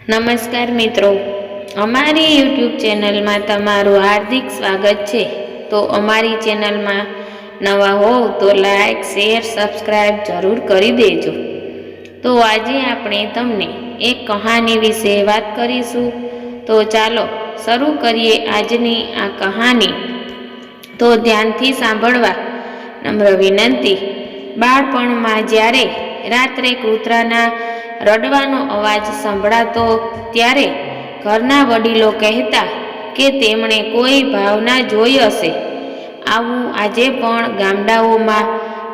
નમસ્કાર મિત્રો, અમારી યુટ્યુબ ચેનલમાં તમારું હાર્દિક સ્વાગત છે। તો અમારી ચેનલમાં નવા હોવ તો લાઈક, શેર, સબસ્ક્રાઈબ જરૂર કરી દેજો। તો આજે આપણે તમને એક કહાની વિશે વાત કરીશું। તો ચાલો શરૂ કરીએ આજની આ કહાની। તો ધ્યાનથી સાંભળવા નમ્ર વિનંતી। બાળપણમાં જ્યારે રાત્રે કૂતરાના રડવાનો અવાજ સંભળાતો ત્યારે ઘરના વડીલો કહેતા કે તેમણે કોઈ ભાવના જોઈ હશે। આવું આજે પણ ગામડાઓમાં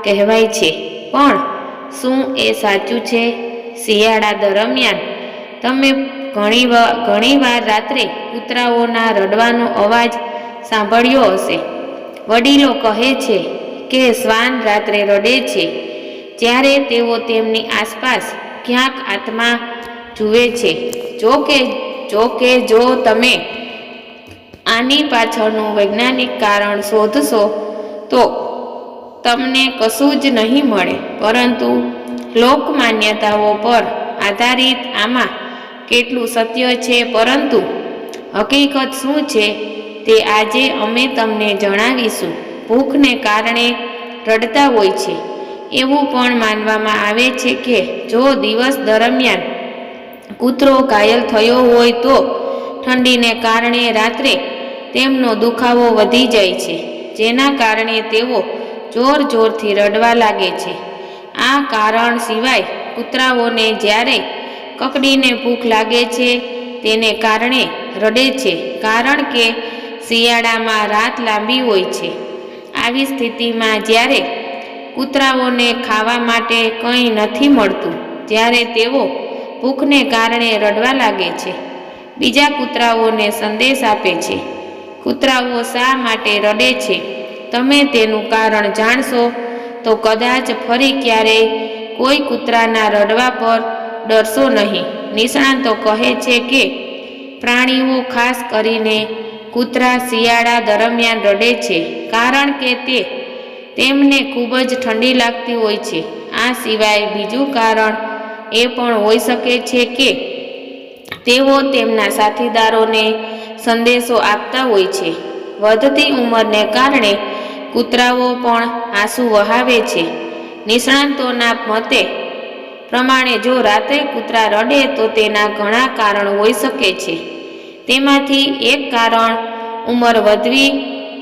કહેવાય છે, પણ શું એ સાચું છે? શિયાળા દરમિયાન તમે ઘણીવાર રાત્રે કૂતરાઓના રડવાનો અવાજ સાંભળ્યો હશે। વડીલો કહે છે કે શ્વાન રાત્રે રડે છે જ્યારે તેઓ તેમની આસપાસ ક્યાંક આત્મા જુએ છે। જો તમે આની પાછળનું વૈજ્ઞાનિક કારણ શોધશો તો તમને કશું જ નહીં મળે, પરંતુ લોકમાન્યતાઓ પર આધારિત આમાં કેટલું સત્ય છે, પરંતુ હકીકત શું છે તે આજે અમે તમને જણાવીશું। ભૂખને કારણે રડતા હોય છે। એવું પણ માનવામાં આવે છે કે જો દિવસ દરમિયાન કૂતરો ઘાયલ થયો હોય તો ઠંડીને કારણે રાત્રે તેમનો દુખાવો વધી જાય છે, જેના કારણે તેઓ જોરથી રડવા લાગે છે। આ કારણ સિવાય કૂતરાઓને જ્યારે કકડીને ભૂખ લાગે છે તેને કારણે રડે છે, કારણ કે શિયાળામાં રાત લાંબી હોય છે। આવી સ્થિતિમાં જ્યારે કૂતરાઓને ખાવા માટે કંઈ નથી મળતું ત્યારે તેઓ ભૂખને કારણે રડવા લાગે છે, બીજા કૂતરાઓને સંદેશ આપે છે। કૂતરાઓ શા માટે રડે છે? તમે તેનું કારણ જાણશો તો કદાચ ફરી ક્યારેય કોઈ કૂતરાના રડવા પર ડરશો નહીં। નિષ્ણાતો કહે છે કે પ્રાણીઓ, ખાસ કરીને કૂતરા, શિયાળા દરમિયાન રડે છે કારણ કે તેમને ખૂબ જ ઠંડી લાગતી હોય છે। આ સિવાય બીજું કારણ એ પણ હોઈ શકે છે કે તેઓ તેમના સાથીદારોને સંદેશો આપતા હોય છે। વધતી ઉંમરને કારણે કૂતરાઓ પણ આંસુ વહાવે છે। નિષ્ણાતોના મતે પ્રમાણે જો રાત્રે કૂતરા રડે તો તેના ઘણા કારણ હોઈ શકે છે। તેમાંથી એક કારણ ઉંમર વધવી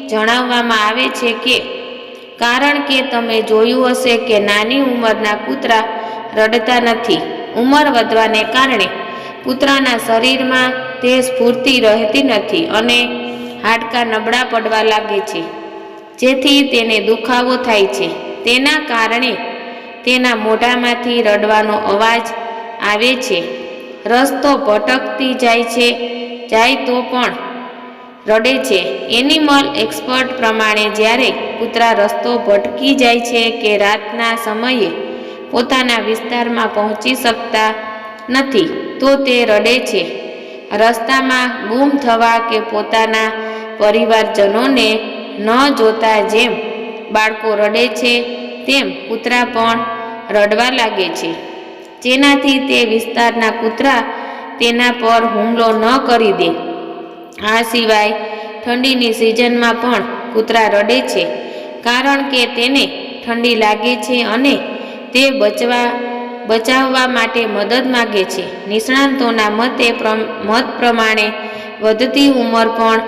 જણાવવામાં આવે છે, કારણ કે તમે જોયું હશે કે નાની ઉંમરના કૂતરા રડતા નથી। ઉંમર વધવાને કારણે કૂતરાના શરીરમાં તે સ્ફૂર્તિ રહેતી નથી અને હાડકાં નબળા પડવા લાગે છે, જેથી તેને દુખાવો થાય છે। તેના કારણે તેના મોઢામાંથી રડવાનો અવાજ આવે છે। રસ્તો ભટકતી જાય તો પણ રડે છે। એનિમલ એક્સપર્ટ પ્રમાણે જ્યારે કૂતરા રસ્તો ભટકી જાય છે કે રાતના સમયે પોતાના વિસ્તારમાં પહોંચી શકતા નથી તો તે રડે છે। રસ્તામાં ગુમ થવા કે પોતાના પરિવારજનોને ન જોતા જેમ બાળકો રડે છે તેમ કૂતરા પણ રડવા લાગે છે, જેનાથી તે વિસ્તારના કૂતરા તેના પર હુમલો ન કરી દે। આ સિવાય ઠંડીની સિઝનમાં પણ કૂતરા રડે છે કારણ કે તેને ઠંડી લાગે છે અને તે બચાવવા માટે મદદ માગે છે। નિષ્ણાતોના મત પ્રમાણે વધતી ઉંમર પણ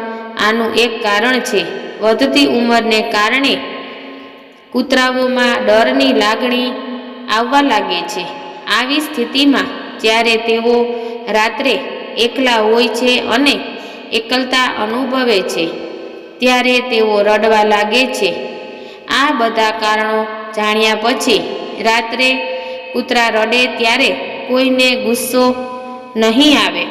આનું એક કારણ છે। વધતી ઉંમરને કારણે કૂતરાઓમાં ડરની લાગણી આવવા લાગે છે। આવી સ્થિતિમાં જ્યારે તેઓ રાત્રે એકલા હોય છે અને એકલતા અનુભવે છે ત્યારે તેઓ રડવા લાગે છે। આ બધા કારણો જાણ્યા પછી રાત્રે કૂતરા રડે ત્યારે કોઈને ગુસ્સો નહીં આવે,